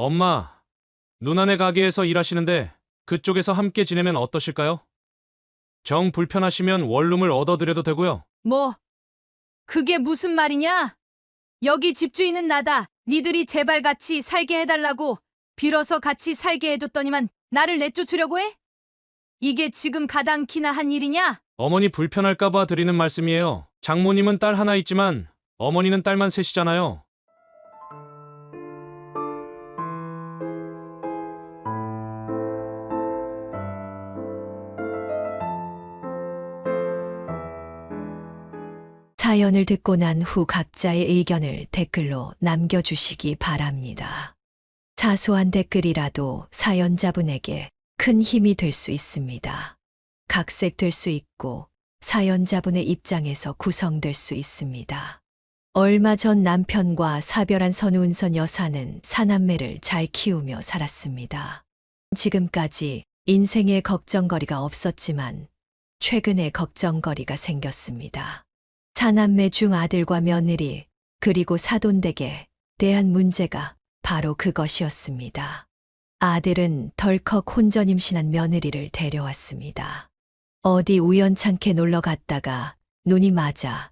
엄마, 누나네 가게에서 일하시는데 그쪽에서 함께 지내면 어떠실까요? 정 불편하시면 원룸을 얻어드려도 되고요. 뭐, 그게 무슨 말이냐? 여기 집주인은 나다. 니들이 제발 같이 살게 해달라고 빌어서 같이 살게 해줬더니만 나를 내쫓으려고 해? 이게 지금 가당키나 한 일이냐? 어머니 불편할까봐 드리는 말씀이에요. 장모님은 딸 하나 있지만 어머니는 딸만 셋이잖아요. 사연을 듣고 난 후 각자의 의견을 댓글로 남겨주시기 바랍니다. 사소한 댓글이라도 사연자분에게 큰 힘이 될 수 있습니다. 각색될 수 있고 사연자분의 입장에서 구성될 수 있습니다. 얼마 전 남편과 사별한 선우은선 여사는 사남매를 잘 키우며 살았습니다. 지금까지 인생에 걱정거리가 없었지만 최근에 걱정거리가 생겼습니다. 사남매 중 아들과 며느리 그리고 사돈댁에 대한 문제가 바로 그것이었습니다. 아들은 덜컥 혼전 임신한 며느리를 데려왔습니다. 어디 우연찮게 놀러 갔다가 눈이 맞아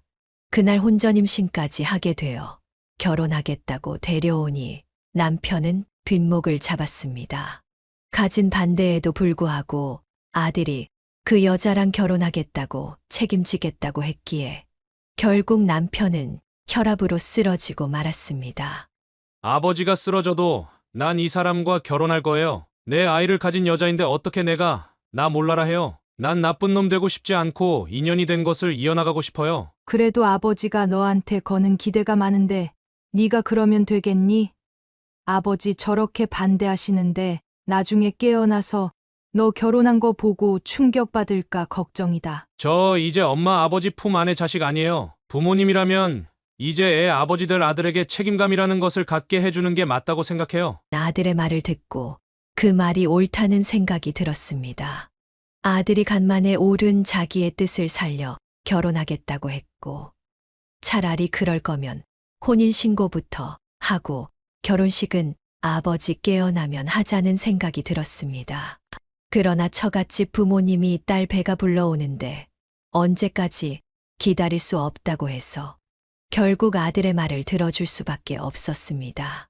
그날 혼전 임신까지 하게 되어 결혼하겠다고 데려오니 남편은 뒷목을 잡았습니다. 가진 반대에도 불구하고 아들이 그 여자랑 결혼하겠다고 책임지겠다고 했기에 결국 남편은 혈압으로 쓰러지고 말았습니다. 아버지가 쓰러져도 난 이 사람과 결혼할 거예요. 내 아이를 가진 여자인데 어떻게 내가 나 몰라라 해요. 난 나쁜 놈 되고 싶지 않고 인연이 된 것을 이어나가고 싶어요. 그래도 아버지가 너한테 거는 기대가 많은데 네가 그러면 되겠니? 아버지 저렇게 반대하시는데 나중에 깨어나서 너 결혼한 거 보고 충격받을까 걱정이다. 저 이제 엄마 아버지 품 안의 자식 아니에요. 부모님이라면 이제 애 아버지 될 아들에게 책임감이라는 것을 갖게 해주는 게 맞다고 생각해요. 아들의 말을 듣고 그 말이 옳다는 생각이 들었습니다. 아들이 간만에 옳은 자기의 뜻을 살려 결혼하겠다고 했고 차라리 그럴 거면 혼인신고부터 하고 결혼식은 아버지 깨어나면 하자는 생각이 들었습니다. 그러나 처갓집 부모님이 딸 배가 불러오는데 언제까지 기다릴 수 없다고 해서 결국 아들의 말을 들어줄 수밖에 없었습니다.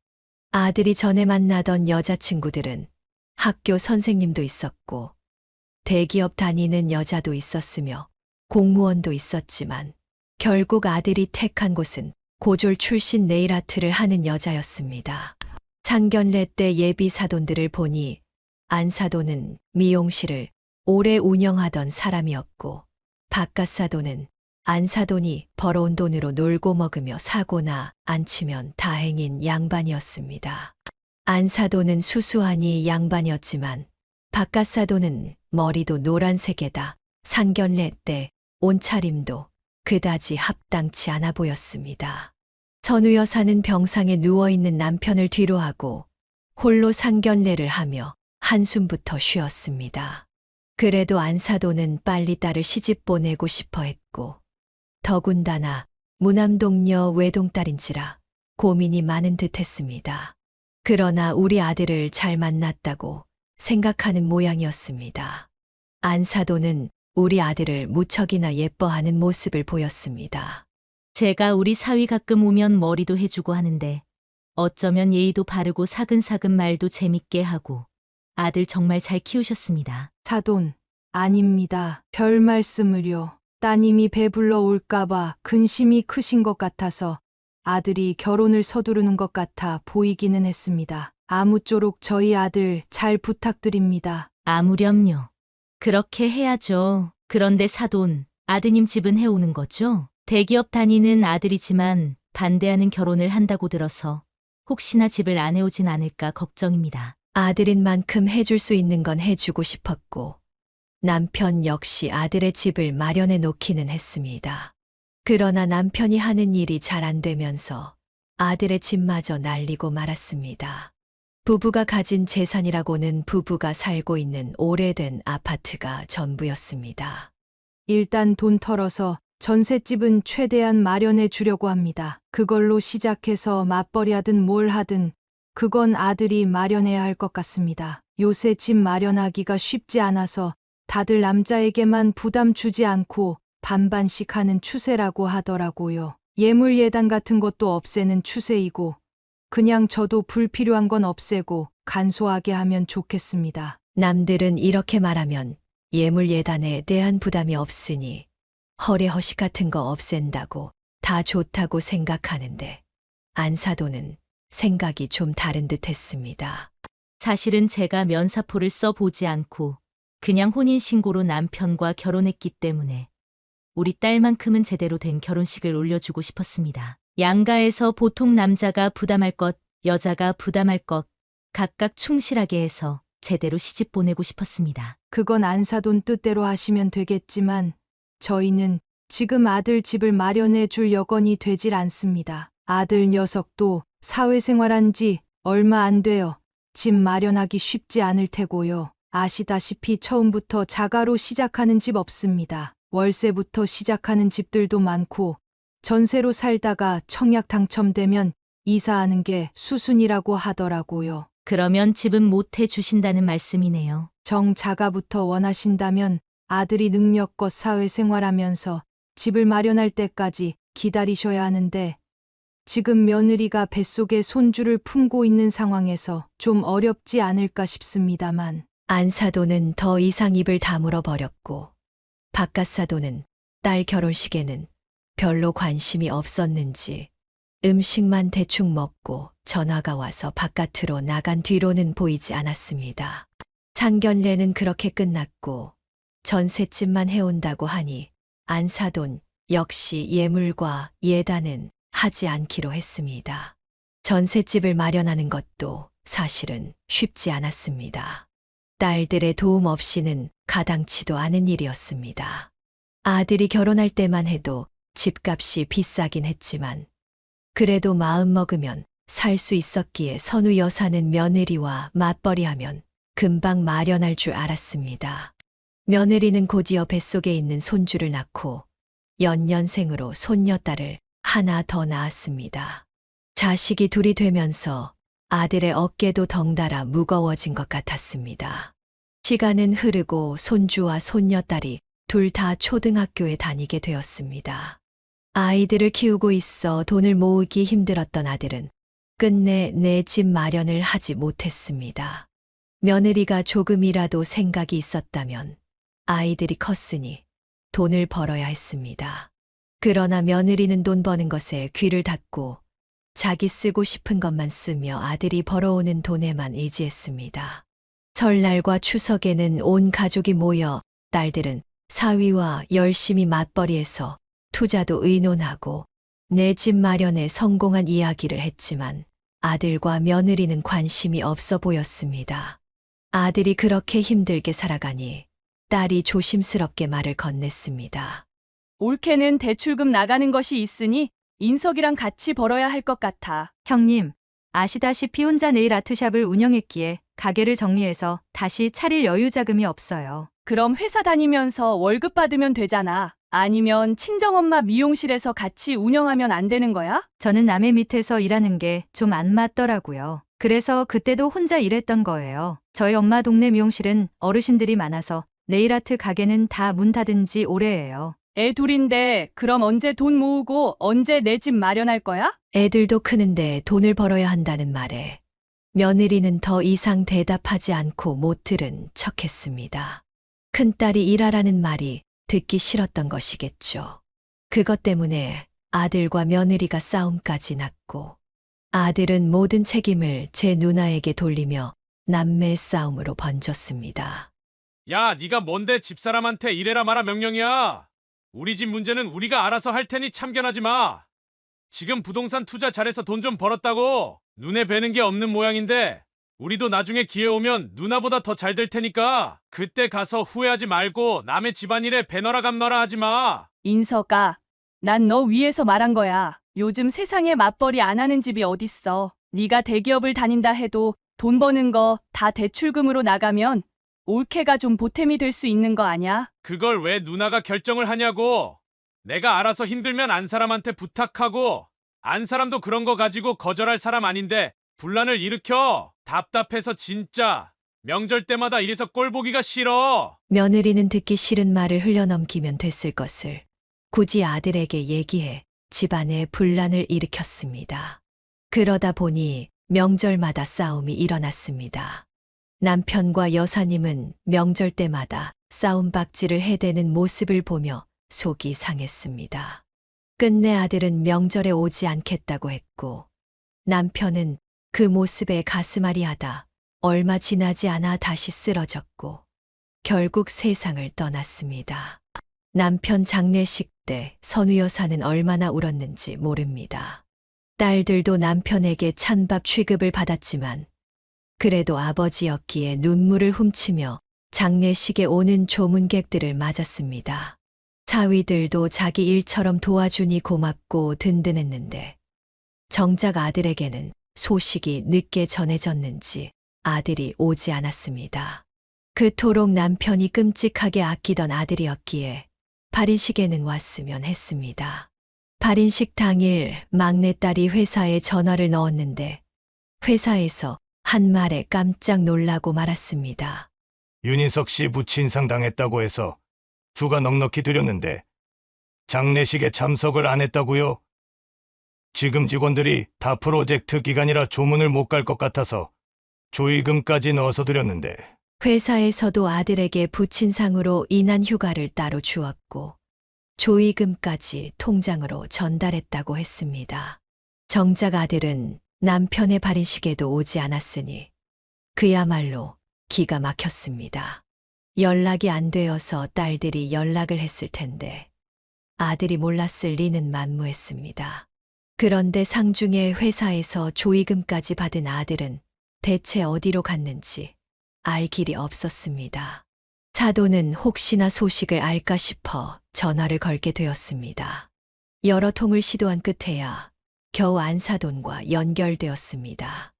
아들이 전에 만나던 여자친구들은 학교 선생님도 있었고 대기업 다니는 여자도 있었으며 공무원도 있었지만 결국 아들이 택한 곳은 고졸 출신 네일아트를 하는 여자였습니다. 상견례 때 예비 사돈들을 보니 안 사돈은 미용실을 오래 운영하던 사람이었고 바깥 사돈은 안 사돈이 벌어온 돈으로 놀고 먹으며 사고나 안 치면 다행인 양반이었습니다. 안 사돈은 수수하니 양반이었지만 바깥 사돈은 머리도 노란색에다 상견례 때 옷차림도 그다지 합당치 않아 보였습니다. 선우 여사는 병상에 누워있는 남편을 뒤로하고 홀로 상견례를 하며 한숨부터 쉬었습니다. 그래도 안 사돈은 빨리 딸을 시집 보내고 싶어 했고 더군다나 무남동녀 외동딸인지라 고민이 많은 듯 했습니다. 그러나 우리 아들을 잘 만났다고 생각하는 모양이었습니다. 안 사돈은 우리 아들을 무척이나 예뻐하는 모습을 보였습니다. 제가 우리 사위 가끔 오면 머리도 해주고 하는데 어쩌면 예의도 바르고 사근사근 말도 재밌게 하고 아들 정말 잘 키우셨습니다. 사돈, 아닙니다. 별 말씀을요. 따님이 배불러 올까봐 근심이 크신 것 같아서 아들이 결혼을 서두르는 것 같아 보이기는 했습니다. 아무쪼록 저희 아들 잘 부탁드립니다. 아무렴요. 그렇게 해야죠. 그런데 사돈, 아드님 집은 해오는 거죠? 대기업 다니는 아들이지만 반대하는 결혼을 한다고 들어서 혹시나 집을 안 해오진 않을까 걱정입니다. 아들인 만큼 해줄 수 있는 건 해주고 싶었고 남편 역시 아들의 집을 마련해 놓기는 했습니다. 그러나 남편이 하는 일이 잘 안 되면서 아들의 집마저 날리고 말았습니다. 부부가 가진 재산이라고는 부부가 살고 있는 오래된 아파트가 전부였습니다. 일단 돈 털어서 전셋집은 최대한 마련해 주려고 합니다. 그걸로 시작해서 맞벌이 하든 뭘 하든 그건 아들이 마련해야 할 것 같습니다. 요새 집 마련하기가 쉽지 않아서 다들 남자에게만 부담 주지 않고 반반씩 하는 추세라고 하더라고요. 예물 예단 같은 것도 없애는 추세이고 그냥 저도 불필요한 건 없애고 간소하게 하면 좋겠습니다. 남들은 이렇게 말하면 예물 예단에 대한 부담이 없으니 허례허식 같은 거 없앤다고 다 좋다고 생각하는데 안사도는 생각이 좀 다른 듯 했습니다. 사실은 제가 면사포를 써보지 않고 그냥 혼인신고로 남편과 결혼했기 때문에 우리 딸만큼은 제대로 된 결혼식을 올려주고 싶었습니다. 양가에서 보통 남자가 부담할 것, 여자가 부담할 것 각각 충실하게 해서 제대로 시집 보내고 싶었습니다. 그건 안사돈 뜻대로 하시면 되겠지만 저희는 지금 아들 집을 마련해 줄 여건이 되질 않습니다. 아들 녀석도 사회생활한 지 얼마 안 돼요. 집 마련하기 쉽지 않을 테고요. 아시다시피 처음부터 자가로 시작하는 집 없습니다. 월세부터 시작하는 집들도 많고 전세로 살다가 청약 당첨되면 이사하는 게 수순이라고 하더라고요. 그러면 집은 못 해주신다는 말씀이네요. 정자가부터 원하신다면 아들이 능력껏 사회생활하면서 집을 마련할 때까지 기다리셔야 하는데 지금 며느리가 뱃속에 손주를 품고 있는 상황에서 좀 어렵지 않을까 싶습니다만 안사도는 더 이상 입을 다물어 버렸고 바깥사도는 딸 결혼식에는 별로 관심이 없었는지 음식만 대충 먹고 전화가 와서 바깥으로 나간 뒤로는 보이지 않았습니다. 상견례는 그렇게 끝났고 전셋집만 해온다고 하니 안사돈 역시 예물과 예단은 하지 않기로 했습니다. 전셋집을 마련하는 것도 사실은 쉽지 않았습니다. 딸들의 도움 없이는 가당치도 않은 일이었습니다. 아들이 결혼할 때만 해도 집값이 비싸긴 했지만 그래도 마음 먹으면 살 수 있었기에 선우 여사는 며느리와 맞벌이하면 금방 마련할 줄 알았습니다. 며느리는 곧이어 뱃속에 있는 손주를 낳고 연년생으로 손녀딸을 하나 더 낳았습니다. 자식이 둘이 되면서 아들의 어깨도 덩달아 무거워진 것 같았습니다. 시간은 흐르고 손주와 손녀딸이 둘 다 초등학교에 다니게 되었습니다. 아이들을 키우고 있어 돈을 모으기 힘들었던 아들은 끝내 내 집 마련을 하지 못했습니다. 며느리가 조금이라도 생각이 있었다면 아이들이 컸으니 돈을 벌어야 했습니다. 그러나 며느리는 돈 버는 것에 귀를 닫고 자기 쓰고 싶은 것만 쓰며 아들이 벌어오는 돈에만 의지했습니다. 설날과 추석에는 온 가족이 모여 딸들은 사위와 열심히 맞벌이해서 투자도 의논하고 내 집 마련에 성공한 이야기를 했지만 아들과 며느리는 관심이 없어 보였습니다. 아들이 그렇게 힘들게 살아가니 딸이 조심스럽게 말을 건넸습니다. 올케는 대출금 나가는 것이 있으니 인석이랑 같이 벌어야 할 것 같아. 형님, 아시다시피 혼자 네일 아트샵을 운영했기에 가게를 정리해서 다시 차릴 여유 자금이 없어요. 그럼 회사 다니면서 월급 받으면 되잖아. 아니면 친정엄마 미용실에서 같이 운영하면 안 되는 거야? 저는 남의 밑에서 일하는 게 좀 안 맞더라고요. 그래서 그때도 혼자 일했던 거예요. 저희 엄마 동네 미용실은 어르신들이 많아서 네일 아트 가게는 다 문 닫은 지 오래예요. 애 둘인데 그럼 언제 돈 모으고 언제 내 집 마련할 거야? 애들도 크는데 돈을 벌어야 한다는 말에 며느리는 더 이상 대답하지 않고 못 들은 척했습니다. 큰딸이 일하라는 말이 듣기 싫었던 것이겠죠. 그것 때문에 아들과 며느리가 싸움까지 났고 아들은 모든 책임을 제 누나에게 돌리며 남매 싸움으로 번졌습니다. 야, 네가 뭔데 집사람한테 이래라 마라 명령이야. 우리 집 문제는 우리가 알아서 할 테니 참견하지 마. 지금 부동산 투자 잘해서 돈 좀 벌었다고 눈에 뵈는 게 없는 모양인데 우리도 나중에 기회 오면 누나보다 더 잘 될 테니까 그때 가서 후회하지 말고 남의 집안일에 배너라 감너라 하지 마. 인석아, 난 너 위해서 말한 거야. 요즘 세상에 맞벌이 안 하는 집이 어딨어. 네가 대기업을 다닌다 해도 돈 버는 거 다 대출금으로 나가면 올케가 좀 보탬이 될 수 있는 거 아냐? 그걸 왜 누나가 결정을 하냐고. 내가 알아서 힘들면 안 사람한테 부탁하고 안 사람도 그런 거 가지고 거절할 사람 아닌데 분란을 일으켜. 답답해서 진짜. 명절 때마다 이래서 꼴 보기가 싫어. 며느리는 듣기 싫은 말을 흘려넘기면 됐을 것을 굳이 아들에게 얘기해 집안에 분란을 일으켰습니다. 그러다 보니 명절마다 싸움이 일어났습니다. 남편과 여사님은 명절 때마다 싸움박질을 해대는 모습을 보며 속이 상했습니다. 끝내 아들은 명절에 오지 않겠다고 했고 남편은 그 모습에 가슴앓이하다 얼마 지나지 않아 다시 쓰러졌고 결국 세상을 떠났습니다. 남편 장례식 때 선우 여사는 얼마나 울었는지 모릅니다. 딸들도 남편에게 찬밥 취급을 받았지만 그래도 아버지였기에 눈물을 훔치며 장례식에 오는 조문객들을 맞았습니다. 사위들도 자기 일처럼 도와주니 고맙고 든든했는데 정작 아들에게는 소식이 늦게 전해졌는지 아들이 오지 않았습니다. 그토록 남편이 끔찍하게 아끼던 아들이었기에 발인식에는 왔으면 했습니다. 발인식 당일 막내딸이 회사에 전화를 넣었는데 회사에서 한 말에 깜짝 놀라고 말았습니다. 윤인석 씨 부친상 당했다고 해서 휴가 넉넉히 드렸는데 장례식에 참석을 안 했다고요? 지금 직원들이 다 프로젝트 기간이라 조문을 못 갈 것 같아서 조의금까지 넣어서 드렸는데 회사에서도 아들에게 부친상으로 인한 휴가를 따로 주었고 조의금까지 통장으로 전달했다고 했습니다. 정작 아들은 남편의 발인식에도 오지 않았으니 그야말로 기가 막혔습니다. 연락이 안 되어서 딸들이 연락을 했을 텐데 아들이 몰랐을 리는 만무했습니다. 그런데 상중에 회사에서 조의금까지 받은 아들은 대체 어디로 갔는지 알 길이 없었습니다. 사돈은 혹시나 소식을 알까 싶어 전화를 걸게 되었습니다. 여러 통을 시도한 끝에야 겨우 안사돈과 연결되었습니다.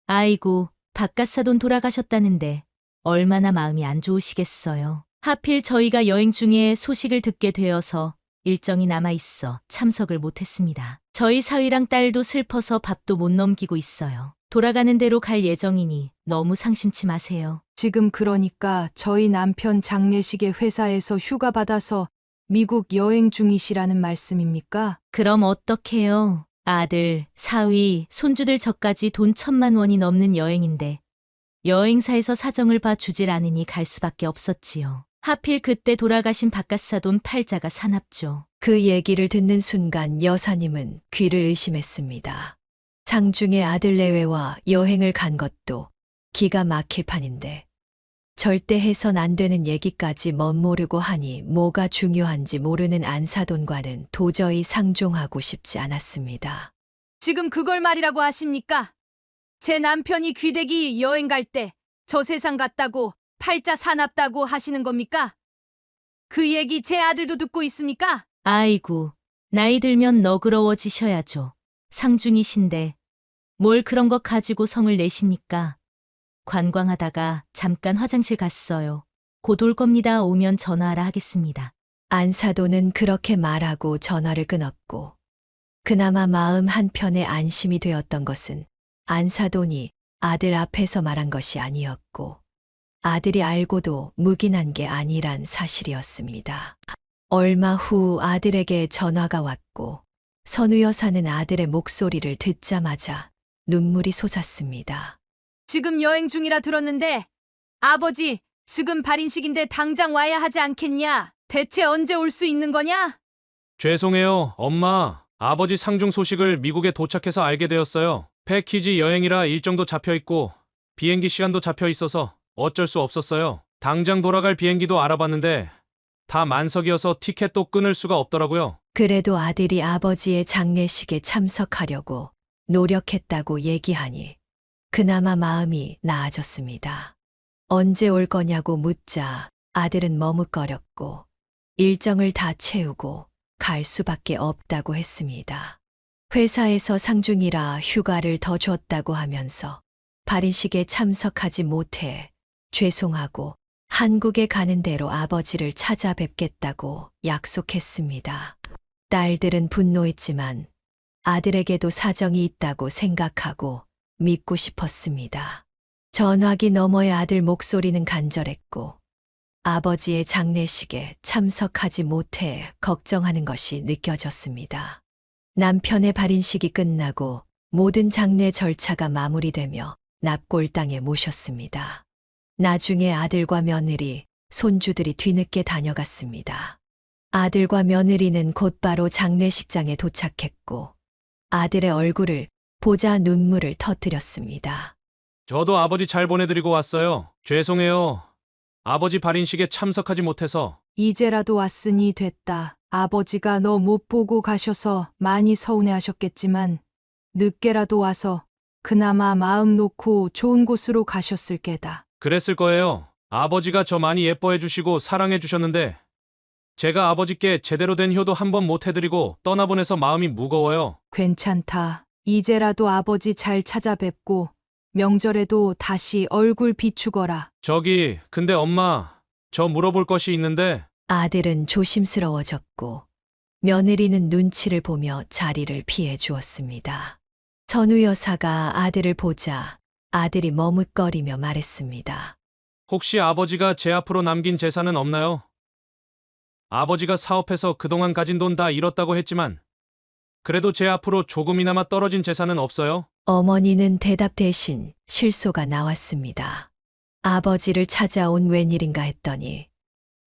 아이고, 바깥사돈 돌아가셨다는데 얼마나 마음이 안 좋으시겠어요. 하필 저희가 여행 중에 소식을 듣게 되어서 일정이 남아있어 참석을 못했습니다. 저희 사위랑 딸도 슬퍼서 밥도 못 넘기고 있어요. 돌아가는 대로 갈 예정이니 너무 상심치 마세요. 지금 그러니까 저희 남편 장례식에 회사에서 휴가 받아서 미국 여행 중이시라는 말씀입니까? 그럼 어떡해요? 아들, 사위, 손주들 저까지 돈 1,000만 원이 넘는 여행인데 여행사에서 사정을 봐 주질 않으니 갈 수밖에 없었지요. 하필 그때 돌아가신 바깥사돈 팔자가 사납죠. 그 얘기를 듣는 순간 여사님은 귀를 의심했습니다. 상중에 아들 내외와 여행을 간 것도 기가 막힐 판인데 절대 해선 안 되는 얘기까지 멋모르고 하니 뭐가 중요한지 모르는 안사돈과는 도저히 상종하고 싶지 않았습니다. 지금 그걸 말이라고 하십니까? 제 남편이 귀대기 여행 갈 때 저 세상 갔다고 팔자 사납다고 하시는 겁니까? 그 얘기 제 아들도 듣고 있습니까? 아이고, 나이 들면 너그러워지셔야죠. 상중이신데 뭘 그런 것 가지고 성을 내십니까? 관광하다가 잠깐 화장실 갔어요. 곧 올 겁니다. 오면 전화하라 하겠습니다. 안사돈은 그렇게 말하고 전화를 끊었고 그나마 마음 한편에 안심이 되었던 것은 안사돈이 아들 앞에서 말한 것이 아니었고 아들이 알고도 묵인한 게 아니란 사실이었습니다. 얼마 후 아들에게 전화가 왔고 선우 여사는 아들의 목소리를 듣자마자 눈물이 솟았습니다. 지금 여행 중이라 들었는데 아버지 지금 발인식인데 당장 와야 하지 않겠냐? 대체 언제 올 수 있는 거냐? 죄송해요, 엄마. 아버지 상중 소식을 미국에 도착해서 알게 되었어요. 패키지 여행이라 일정도 잡혀 있고 비행기 시간도 잡혀 있어서 어쩔 수 없었어요. 당장 돌아갈 비행기도 알아봤는데 다 만석이어서 티켓도 끊을 수가 없더라고요. 그래도 아들이 아버지의 장례식에 참석하려고 노력했다고 얘기하니 그나마 마음이 나아졌습니다. 언제 올 거냐고 묻자 아들은 머뭇거렸고 일정을 다 채우고 갈 수밖에 없다고 했습니다. 회사에서 상중이라 휴가를 더 줬다고 하면서 발인식에 참석하지 못해 죄송하고 한국에 가는 대로 아버지를 찾아뵙겠다고 약속했습니다. 딸들은 분노했지만 아들에게도 사정이 있다고 생각하고 믿고 싶었습니다. 전화기 너머의 아들 목소리는 간절했고 아버지의 장례식에 참석하지 못해 걱정하는 것이 느껴졌습니다. 남편의 발인식이 끝나고 모든 장례 절차가 마무리되며 납골당에 모셨습니다. 나중에 아들과 며느리, 손주들이 뒤늦게 다녀갔습니다. 아들과 며느리는 곧바로 장례식장에 도착했고 아들의 얼굴을 보자 눈물을 터뜨렸습니다. 저도 아버지 잘 보내드리고 왔어요. 죄송해요. 아버지 발인식에 참석하지 못해서. 이제라도 왔으니 됐다. 아버지가 너 못 보고 가셔서 많이 서운해하셨겠지만 늦게라도 와서 그나마 마음 놓고 좋은 곳으로 가셨을 게다. 그랬을 거예요. 아버지가 저 많이 예뻐해 주시고 사랑해 주셨는데 제가 아버지께 제대로 된 효도 한 번 못 해드리고 떠나보내서 마음이 무거워요. 괜찮다. 이제라도 아버지 잘 찾아뵙고 명절에도 다시 얼굴 비추거라. 저기, 근데 엄마, 저 물어볼 것이 있는데 아들은 조심스러워졌고 며느리는 눈치를 보며 자리를 피해 주었습니다. 선우 여사가 아들을 보자 아들이 머뭇거리며 말했습니다. 혹시 아버지가 제 앞으로 남긴 재산은 없나요? 아버지가 사업해서 그동안 가진 돈 다 잃었다고 했지만 그래도 제 앞으로 조금이나마 떨어진 재산은 없어요? 어머니는 대답 대신 실소가 나왔습니다. 아버지를 찾아온 웬일인가 했더니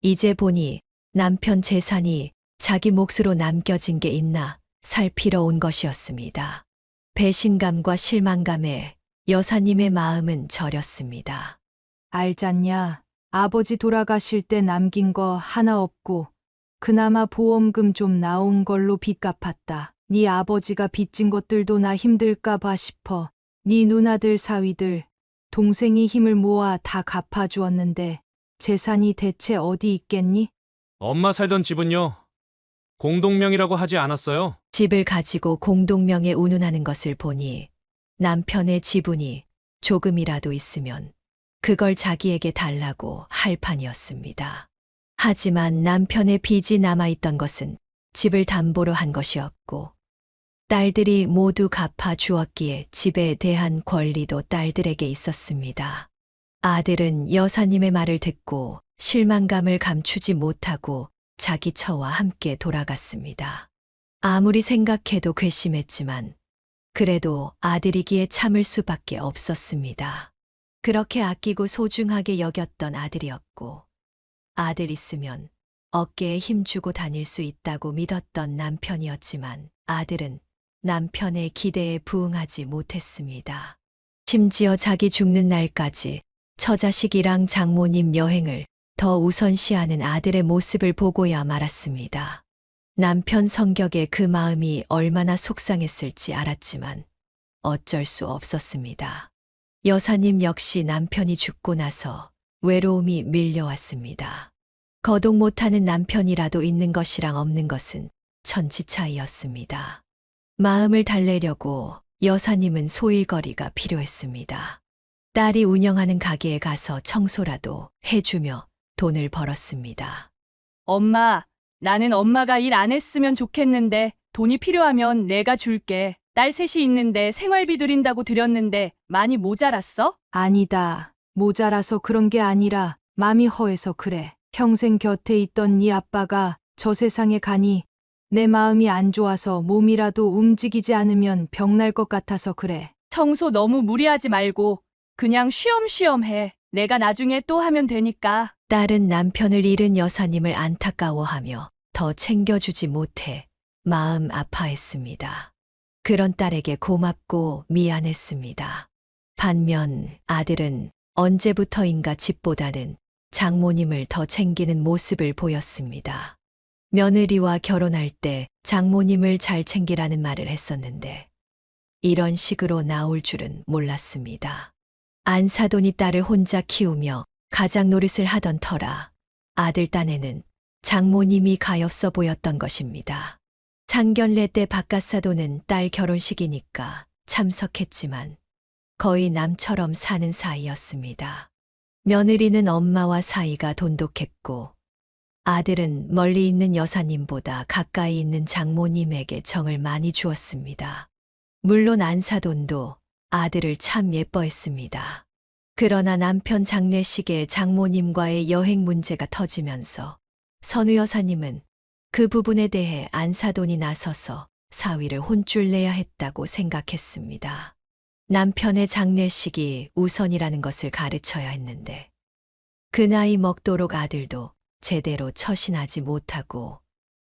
이제 보니 남편 재산이 자기 몫으로 남겨진 게 있나 살피러 온 것이었습니다. 배신감과 실망감에 여사님의 마음은 저렸습니다. 알잖냐. 아버지 돌아가실 때 남긴 거 하나 없고 그나마 보험금 좀 나온 걸로 빚 갚았다. 네 아버지가 빚진 것들도 나 힘들까 봐 싶어. 네 누나들 사위들 동생이 힘을 모아 다 갚아주었는데 재산이 대체 어디 있겠니? 엄마 살던 집은요. 공동명이라고 하지 않았어요? 집을 가지고 공동명에 운운하는 것을 보니 남편의 지분이 조금이라도 있으면 그걸 자기에게 달라고 할 판이었습니다. 하지만 남편의 빚이 남아있던 것은 집을 담보로 한 것이었고 딸들이 모두 갚아 주었기에 집에 대한 권리도 딸들에게 있었습니다. 아들은 여사님의 말을 듣고 실망감을 감추지 못하고 자기 처와 함께 돌아갔습니다. 아무리 생각해도 괘씸했지만 그래도 아들이기에 참을 수밖에 없었습니다. 그렇게 아끼고 소중하게 여겼던 아들이었고 아들 있으면 어깨에 힘주고 다닐 수 있다고 믿었던 남편이었지만 아들은 남편의 기대에 부응하지 못했습니다. 심지어 자기 죽는 날까지 처자식이랑 장모님 여행을 더 우선시하는 아들의 모습을 보고야 말았습니다. 남편 성격에 그 마음이 얼마나 속상했을지 알았지만 어쩔 수 없었습니다. 여사님 역시 남편이 죽고 나서 외로움이 밀려왔습니다. 거동 못하는 남편이라도 있는 것이랑 없는 것은 천지 차이였습니다. 마음을 달래려고 여사님은 소일거리가 필요했습니다. 딸이 운영하는 가게에 가서 청소라도 해주며 돈을 벌었습니다. 엄마, 나는 엄마가 일 안 했으면 좋겠는데 돈이 필요하면 내가 줄게. 딸 셋이 있는데 생활비 드린다고 드렸는데 많이 모자랐어? 아니다. 모자라서 그런 게 아니라 맘이 허해서 그래. 평생 곁에 있던 네 아빠가 저 세상에 가니 내 마음이 안 좋아서 몸이라도 움직이지 않으면 병날 것 같아서 그래. 청소 너무 무리하지 말고 그냥 쉬엄쉬엄 해. 내가 나중에 또 하면 되니까. 딸은 남편을 잃은 여사님을 안타까워하며 더 챙겨주지 못해 마음 아파했습니다. 그런 딸에게 고맙고 미안했습니다. 반면 아들은 언제부터인가 집보다는 장모님을 더 챙기는 모습을 보였습니다. 며느리와 결혼할 때 장모님을 잘 챙기라는 말을 했었는데 이런 식으로 나올 줄은 몰랐습니다. 안사돈이 딸을 혼자 키우며 가장 노릇을 하던 터라 아들 딴에는 장모님이 가엾어 보였던 것입니다. 상견례 때 바깥사돈은 딸 결혼식이니까 참석했지만 거의 남처럼 사는 사이였습니다. 며느리는 엄마와 사이가 돈독했고 아들은 멀리 있는 여사님보다 가까이 있는 장모님에게 정을 많이 주었습니다. 물론 안사돈도 아들을 참 예뻐했습니다. 그러나 남편 장례식에 장모님과의 여행 문제가 터지면서 선우 여사님은 그 부분에 대해 안사돈이 나서서 사위를 혼쭐 내야 했다고 생각했습니다. 남편의 장례식이 우선이라는 것을 가르쳐야 했는데 그 나이 먹도록 아들도 제대로 처신하지 못하고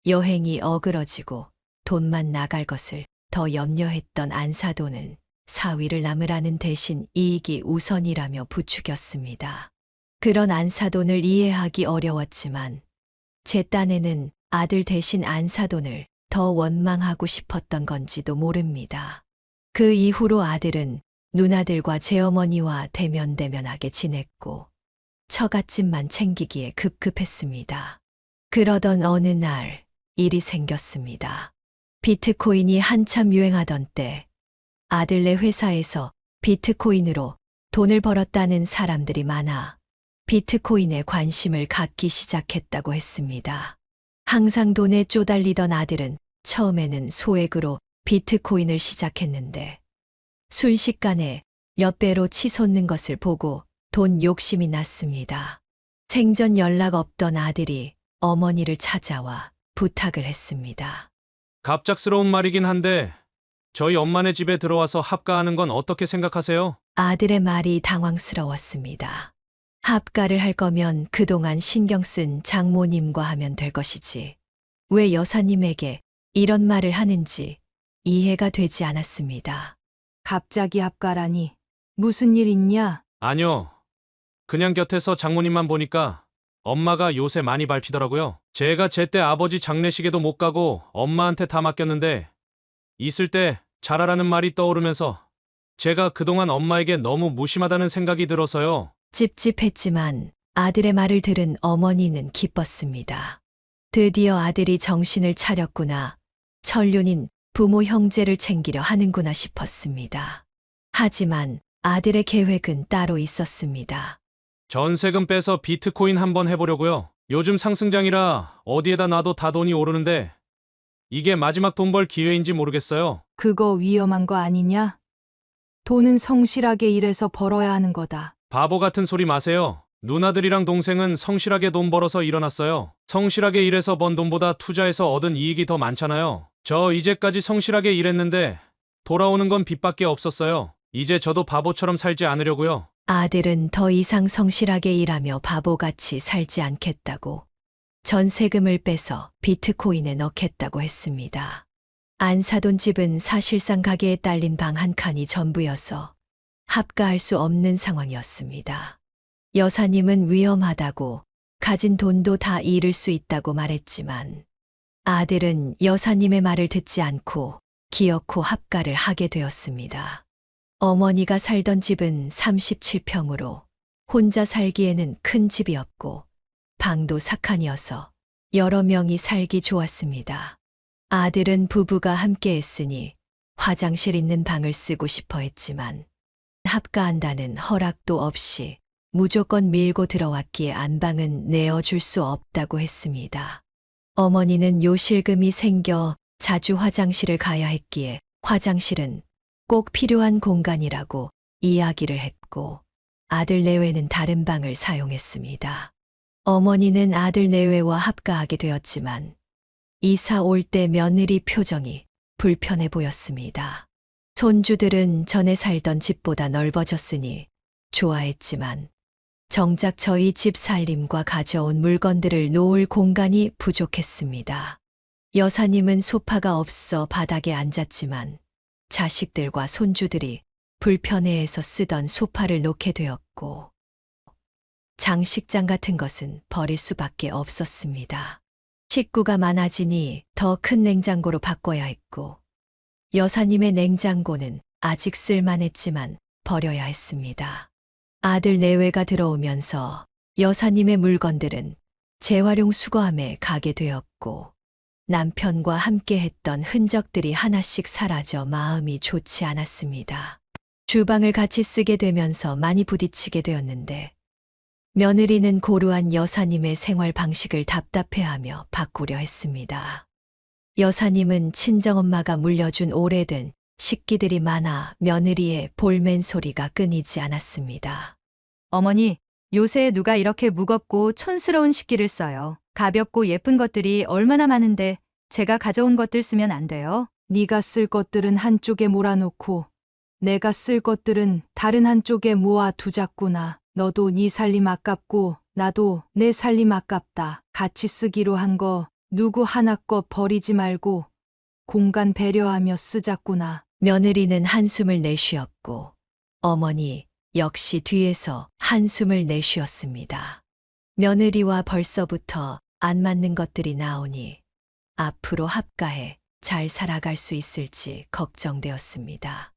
여행이 어그러지고 돈만 나갈 것을 더 염려했던 안사돈은 사위를 남으라는 대신 이익이 우선이라며 부추겼습니다. 그런 안사돈을 이해하기 어려웠지만 제 딴에는 아들 대신 안사돈을 더 원망하고 싶었던 건지도 모릅니다. 그 이후로 아들은 누나들과 제어머니와 대면대면하게 지냈고 처갓집만 챙기기에 급급했습니다. 그러던 어느 날 일이 생겼습니다. 비트코인이 한참 유행하던 때 아들네 회사에서 비트코인으로 돈을 벌었다는 사람들이 많아 비트코인에 관심을 갖기 시작했다고 했습니다. 항상 돈에 쪼달리던 아들은 처음에는 소액으로 비트코인을 시작했는데 순식간에 몇 배로 치솟는 것을 보고 돈 욕심이 났습니다. 생전 연락 없던 아들이 어머니를 찾아와 부탁을 했습니다. 갑작스러운 말이긴 한데 저희 엄마네 집에 들어와서 합가하는 건 어떻게 생각하세요? 아들의 말이 당황스러웠습니다. 합가를 할 거면 그동안 신경 쓴 장모님과 하면 될 것이지. 왜 여사님에게 이런 말을 하는지 이해가 되지 않았습니다. 갑자기 합가라니. 무슨 일 있냐? 아니요. 그냥 곁에서 장모님만 보니까 엄마가 요새 많이 밟히더라고요. 제가 제때 아버지 장례식에도 못 가고 엄마한테 다 맡겼는데 있을 때 잘하라는 말이 떠오르면서 제가 그동안 엄마에게 너무 무심하다는 생각이 들어서요. 찝찝했지만 아들의 말을 들은 어머니는 기뻤습니다. 드디어 아들이 정신을 차렸구나. 천륜인 부모 형제를 챙기려 하는구나 싶었습니다. 하지만 아들의 계획은 따로 있었습니다. 전세금 빼서 비트코인 한번 해보려고요. 요즘 상승장이라 어디에다 놔도 다 돈이 오르는데 이게 마지막 돈 벌 기회인지 모르겠어요. 그거 위험한 거 아니냐? 돈은 성실하게 일해서 벌어야 하는 거다. 바보 같은 소리 마세요. 누나들이랑 동생은 성실하게 돈 벌어서 일어났어요. 성실하게 일해서 번 돈보다 투자해서 얻은 이익이 더 많잖아요. 저 이제까지 성실하게 일했는데 돌아오는 건 빚밖에 없었어요. 이제 저도 바보처럼 살지 않으려고요. 아들은 더 이상 성실하게 일하며 바보같이 살지 않겠다고 전세금을 빼서 비트코인에 넣겠다고 했습니다. 안사돈 집은 사실상 가게에 딸린 방 한 칸이 전부여서 합가할 수 없는 상황이었습니다. 여사님은 위험하다고 가진 돈도 다 잃을 수 있다고 말했지만 아들은 여사님의 말을 듣지 않고 기어코 합가를 하게 되었습니다. 어머니가 살던 집은 37평으로 혼자 살기에는 큰 집이었고 방도 삭칸이어서 여러 명이 살기 좋았습니다. 아들은 부부가 함께 했으니 화장실 있는 방을 쓰고 싶어 했지만 합가한다는 허락도 없이 무조건 밀고 들어왔기에 안방은 내어줄 수 없다고 했습니다. 어머니는 요실금이 생겨 자주 화장실을 가야 했기에 화장실은 꼭 필요한 공간이라고 이야기를 했고 아들 내외는 다른 방을 사용했습니다. 어머니는 아들 내외와 합가하게 되었지만 이사 올 때 며느리 표정이 불편해 보였습니다. 손주들은 전에 살던 집보다 넓어졌으니 좋아했지만 정작 저희 집 살림과 가져온 물건들을 놓을 공간이 부족했습니다. 여사님은 소파가 없어 바닥에 앉았지만 자식들과 손주들이 불편해해서 쓰던 소파를 놓게 되었고 장식장 같은 것은 버릴 수밖에 없었습니다. 식구가 많아지니 더 큰 냉장고로 바꿔야 했고 여사님의 냉장고는 아직 쓸만했지만 버려야 했습니다. 아들 내외가 들어오면서 여사님의 물건들은 재활용 수거함에 가게 되었고 남편과 함께 했던 흔적들이 하나씩 사라져 마음이 좋지 않았습니다. 주방을 같이 쓰게 되면서 많이 부딪히게 되었는데 며느리는 고루한 여사님의 생활 방식을 답답해하며 바꾸려 했습니다. 여사님은 친정엄마가 물려준 오래된 식기들이 많아 며느리의 볼멘 소리가 끊이지 않았습니다. 어머니, 요새 누가 이렇게 무겁고 촌스러운 식기를 써요. 가볍고 예쁜 것들이 얼마나 많은데 제가 가져온 것들 쓰면 안 돼요? 네가 쓸 것들은 한쪽에 몰아놓고 내가 쓸 것들은 다른 한쪽에 모아 두자꾸나. 너도 네 살림 아깝고 나도 내 살림 아깝다. 같이 쓰기로 한 거 누구 하나 것 버리지 말고 공간 배려하며 쓰자꾸나. 며느리는 한숨을 내쉬었고 어머니 역시 뒤에서 한숨을 내쉬었습니다. 며느리와 벌써부터 안 맞는 것들이 나오니 앞으로 합가해 잘 살아갈 수 있을지 걱정되었습니다.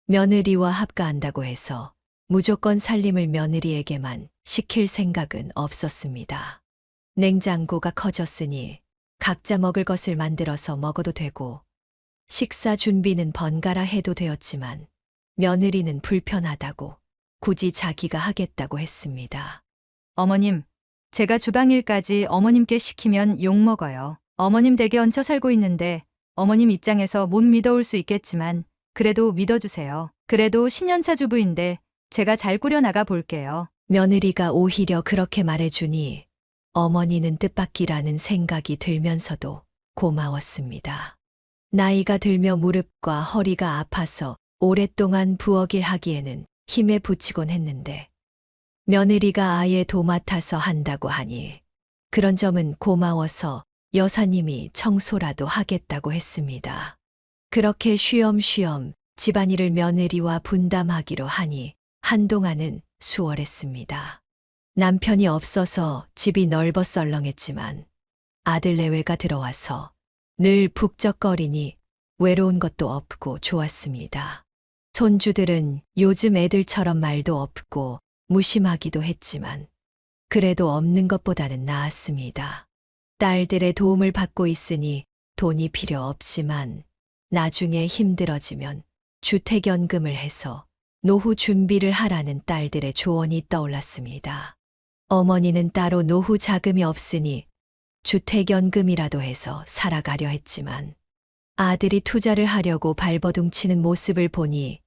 며느리와 합가한다고 해서 무조건 살림을 며느리에게만 시킬 생각은 없었습니다. 냉장고가 커졌으니 각자 먹을 것을 만들어서 먹어도 되고 식사 준비는 번갈아 해도 되었지만 며느리는 불편하다고 굳이 자기가 하겠다고 했습니다. 어머님, 제가 주방일까지 어머님께 시키면 욕먹어요. 어머님 댁에 얹혀 살고 있는데 어머님 입장에서 못 믿어올 수 있겠지만 그래도 믿어주세요. 그래도 10년차 주부인데 제가 잘 꾸려나가 볼게요. 며느리가 오히려 그렇게 말해주니 어머니는 뜻밖이라는 생각이 들면서도 고마웠습니다. 나이가 들며 무릎과 허리가 아파서 오랫동안 부엌일 하기에는 힘에 부치곤 했는데 며느리가 아예 도맡아서 한다고 하니 그런 점은 고마워서 여사님이 청소라도 하겠다고 했습니다. 그렇게 쉬엄쉬엄 집안일을 며느리와 분담하기로 하니 한동안은 수월했습니다. 남편이 없어서 집이 넓어 썰렁했지만 아들 내외가 들어와서 늘 북적거리니 외로운 것도 없고 좋았습니다. 손주들은 요즘 애들처럼 말도 없고 무심하기도 했지만 그래도 없는 것보다는 나았습니다. 딸들의 도움을 받고 있으니 돈이 필요 없지만 나중에 힘들어지면 주택연금을 해서 노후 준비를 하라는 딸들의 조언이 떠올랐습니다. 어머니는 따로 노후 자금이 없으니 주택연금이라도 해서 살아가려 했지만 아들이 투자를 하려고 발버둥치는 모습을 보니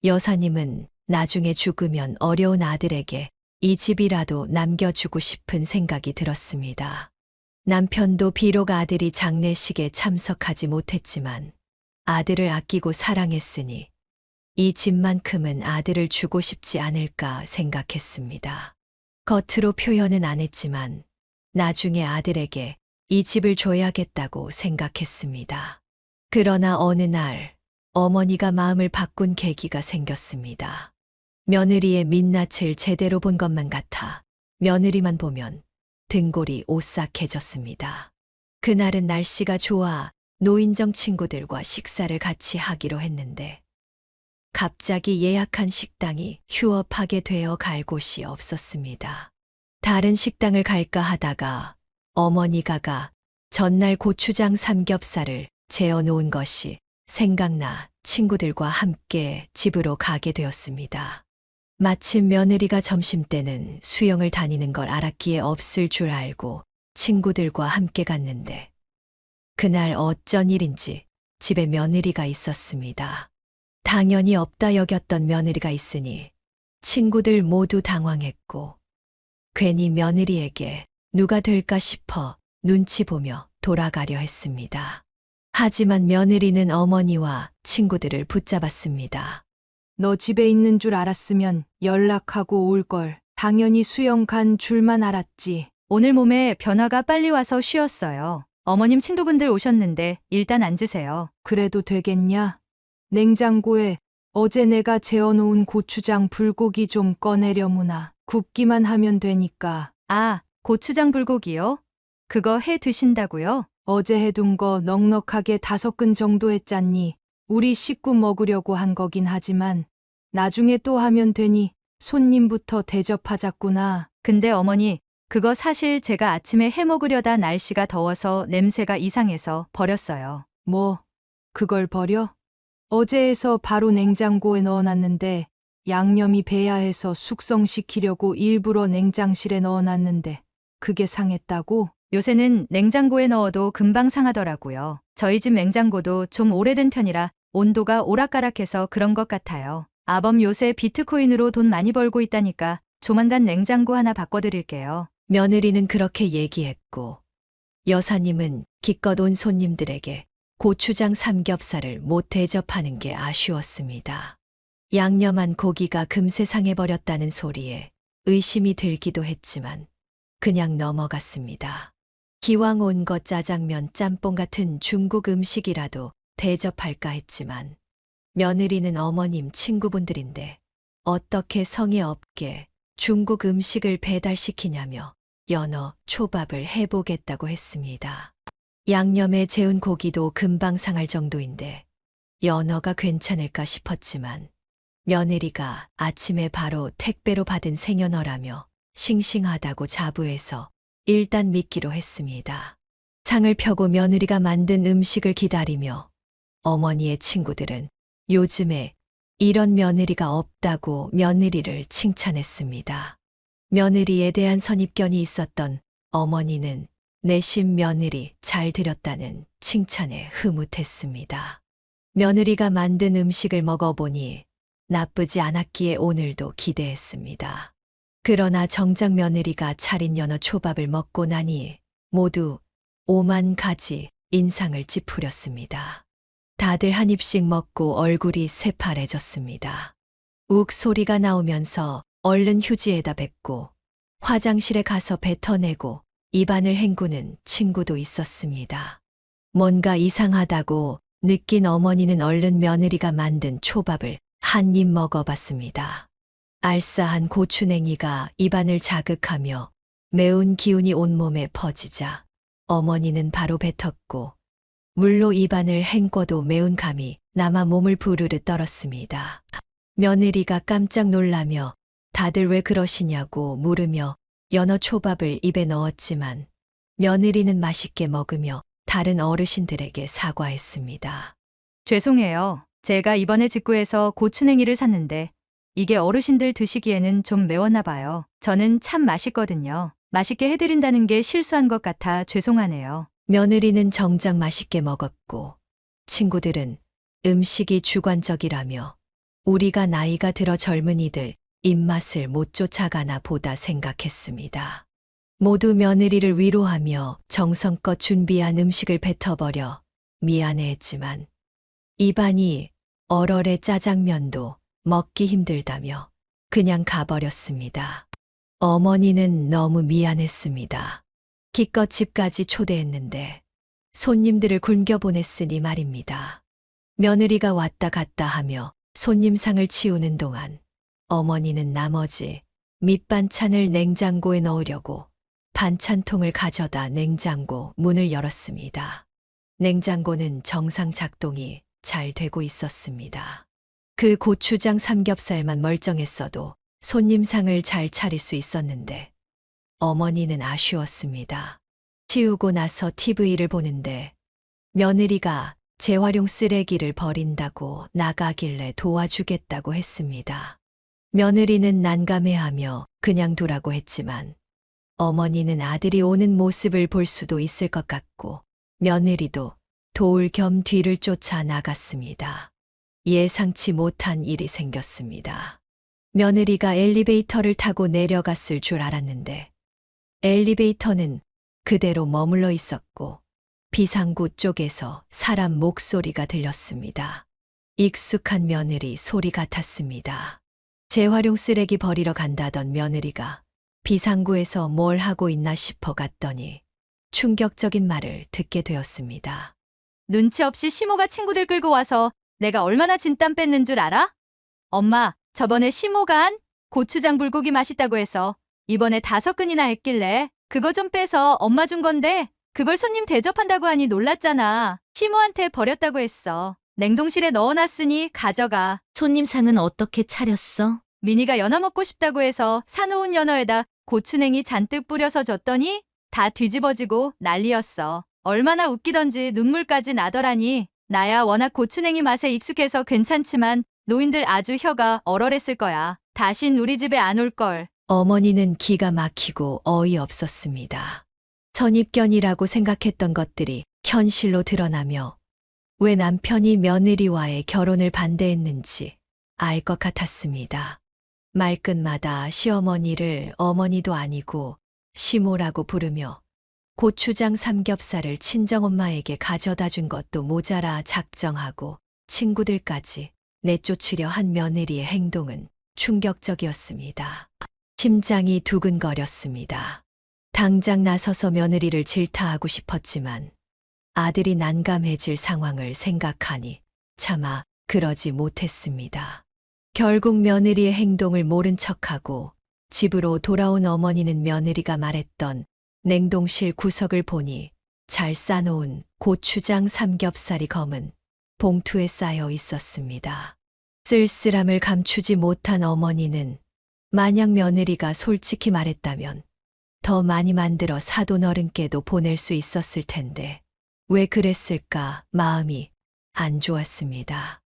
여사님은 나중에 죽으면 어려운 아들에게 이 집이라도 남겨주고 싶은 생각이 들었습니다. 남편도 비록 아들이 장례식에 참석하지 못했지만 아들을 아끼고 사랑했으니 이 집만큼은 아들을 주고 싶지 않을까 생각했습니다. 겉으로 표현은 안 했지만 나중에 아들에게 이 집을 줘야겠다고 생각했습니다. 그러나 어느 날 어머니가 마음을 바꾼 계기가 생겼습니다. 며느리의 민낯을 제대로 본 것만 같아 며느리만 보면 등골이 오싹해졌습니다. 그날은 날씨가 좋아 노인정 친구들과 식사를 같이 하기로 했는데 갑자기 예약한 식당이 휴업하게 되어 갈 곳이 없었습니다. 다른 식당을 갈까 하다가 어머니가 전날 고추장 삼겹살을 재워놓은 것이 생각나 친구들과 함께 집으로 가게 되었습니다. 마침 며느리가 점심때는 수영을 다니는 걸 알았기에 없을 줄 알고 친구들과 함께 갔는데 그날 어쩐 일인지 집에 며느리가 있었습니다. 당연히 없다 여겼던 며느리가 있으니 친구들 모두 당황했고 괜히 며느리에게 누가 될까 싶어 눈치 보며 돌아가려 했습니다. 하지만 며느리는 어머니와 친구들을 붙잡았습니다. 너 집에 있는 줄 알았으면 연락하고 올걸. 당연히 수영 간 줄만 알았지. 오늘 몸에 변화가 빨리 와서 쉬었어요. 어머님 친구분들 오셨는데 일단 앉으세요. 그래도 되겠냐? 냉장고에 어제 내가 재워놓은 고추장 불고기 좀 꺼내려무나. 굽기만 하면 되니까. 아, 고추장 불고기요? 그거 해 드신다고요? 어제 해둔 거 넉넉하게 5근 정도 했잖니. 우리 식구 먹으려고 한 거긴 하지만 나중에 또 하면 되니 손님부터 대접하자꾸나. 근데 어머니, 그거 사실 제가 아침에 해 먹으려다 날씨가 더워서 냄새가 이상해서 버렸어요. 뭐, 그걸 버려? 어제 해서 바로 냉장고에 넣어놨는데 양념이 배야 해서 숙성시키려고 일부러 냉장실에 넣어놨는데 그게 상했다고? 요새는 냉장고에 넣어도 금방 상하더라고요. 저희 집 냉장고도 좀 오래된 편이라 온도가 오락가락해서 그런 것 같아요. 아범 요새 비트코인으로 돈 많이 벌고 있다니까 조만간 냉장고 하나 바꿔드릴게요. 며느리는 그렇게 얘기했고, 여사님은 기껏 온 손님들에게 고추장 삼겹살을 못 대접하는 게 아쉬웠습니다. 양념한 고기가 금세 상해버렸다는 소리에 의심이 들기도 했지만 그냥 넘어갔습니다. 기왕 온 것 짜장면, 짬뽕 같은 중국 음식이라도 대접할까 했지만 며느리는 어머님 친구분들인데 어떻게 성의 없게 중국 음식을 배달시키냐며 연어, 초밥을 해보겠다고 했습니다. 양념에 재운 고기도 금방 상할 정도인데 연어가 괜찮을까 싶었지만 며느리가 아침에 바로 택배로 받은 생연어라며 싱싱하다고 자부해서 일단 믿기로 했습니다. 상을 펴고 며느리가 만든 음식을 기다리며 어머니의 친구들은 요즘에 이런 며느리가 없다고 며느리를 칭찬했습니다. 며느리에 대한 선입견이 있었던 어머니는 내심 며느리 잘 들였다는 칭찬에 흐뭇했습니다. 며느리가 만든 음식을 먹어보니 나쁘지 않았기에 오늘도 기대했습니다. 그러나 정작 며느리가 차린 연어 초밥을 먹고 나니 모두 오만 가지 인상을 찌푸렸습니다. 다들 한 입씩 먹고 얼굴이 새파래졌습니다. 욱 소리가 나오면서 얼른 휴지에다 뱉고 화장실에 가서 뱉어내고 입안을 헹구는 친구도 있었습니다. 뭔가 이상하다고 느낀 어머니는 얼른 며느리가 만든 초밥을 한 입 먹어봤습니다. 알싸한 고추냉이가 입안을 자극하며 매운 기운이 온몸에 퍼지자 어머니는 바로 뱉었고 물로 입안을 헹궈도 매운 감이 남아 몸을 부르르 떨었습니다. 며느리가 깜짝 놀라며 다들 왜 그러시냐고 물으며 연어 초밥을 입에 넣었지만 며느리는 맛있게 먹으며 다른 어르신들에게 사과했습니다. 죄송해요. 제가 이번에 직구해서 고추냉이를 샀는데 이게 어르신들 드시기에는 좀 매웠나 봐요. 저는 참 맛있거든요. 맛있게 해드린다는 게 실수한 것 같아 죄송하네요. 며느리는 정작 맛있게 먹었고 친구들은 음식이 주관적이라며 우리가 나이가 들어 젊은이들 입맛을 못 쫓아가나 보다 생각했습니다. 모두 며느리를 위로하며 정성껏 준비한 음식을 뱉어버려 미안해했지만 입안이 얼얼해 짜장면도 먹기 힘들다며 그냥 가버렸습니다. 어머니는 너무 미안했습니다. 기껏 집까지 초대했는데 손님들을 굶겨 보냈으니 말입니다. 며느리가 왔다 갔다 하며 손님상을 치우는 동안 어머니는 나머지 밑반찬을 냉장고에 넣으려고 반찬통을 가져다 냉장고 문을 열었습니다. 냉장고는 정상 작동이 잘 되고 있었습니다. 그 고추장 삼겹살만 멀쩡했어도 손님상을 잘 차릴 수 있었는데 어머니는 아쉬웠습니다. 치우고 나서 TV를 보는데 며느리가 재활용 쓰레기를 버린다고 나가길래 도와주겠다고 했습니다. 며느리는 난감해하며 그냥 두라고 했지만 어머니는 아들이 오는 모습을 볼 수도 있을 것 같고 며느리도 도울 겸 뒤를 쫓아 나갔습니다. 예상치 못한 일이 생겼습니다. 며느리가 엘리베이터를 타고 내려갔을 줄 알았는데 엘리베이터는 그대로 머물러 있었고 비상구 쪽에서 사람 목소리가 들렸습니다. 익숙한 며느리 소리 같았습니다. 재활용 쓰레기 버리러 간다던 며느리가 비상구에서 뭘 하고 있나 싶어 갔더니 충격적인 말을 듣게 되었습니다. 눈치 없이 시모가 친구들 끌고 와서 내가 얼마나 진땀 뺐는 줄 알아? 엄마, 저번에 시모가 한 고추장 불고기 맛있다고 해서 이번에 5근이나 했길래 그거 좀 빼서 엄마 준 건데 그걸 손님 대접한다고 하니 놀랐잖아. 시모한테 버렸다고 했어. 냉동실에 넣어놨으니 가져가. 손님 상은 어떻게 차렸어? 미니가 연어 먹고 싶다고 해서 사놓은 연어에다 고추냉이 잔뜩 뿌려서 줬더니 다 뒤집어지고 난리였어. 얼마나 웃기던지 눈물까지 나더라니. 나야 워낙 고추냉이 맛에 익숙해서 괜찮지만 노인들 아주 혀가 얼얼했을 거야. 다신 우리 집에 안 올걸. 어머니는 기가 막히고 어이없었습니다. 선입견이라고 생각했던 것들이 현실로 드러나며 왜 남편이 며느리와의 결혼을 반대했는지 알 것 같았습니다. 말끝마다 시어머니를 어머니도 아니고 시모라고 부르며 고추장 삼겹살을 친정엄마에게 가져다 준 것도 모자라 작정하고 친구들까지 내쫓으려 한 며느리의 행동은 충격적이었습니다. 심장이 두근거렸습니다. 당장 나서서 며느리를 질타하고 싶었지만 아들이 난감해질 상황을 생각하니 차마 그러지 못했습니다. 결국 며느리의 행동을 모른 척하고 집으로 돌아온 어머니는 며느리가 말했던 냉동실 구석을 보니 잘 싸놓은 고추장 삼겹살이 검은 봉투에 쌓여 있었습니다. 쓸쓸함을 감추지 못한 어머니는 만약 며느리가 솔직히 말했다면 더 많이 만들어 사돈 어른께도 보낼 수 있었을 텐데 왜 그랬을까 마음이 안 좋았습니다.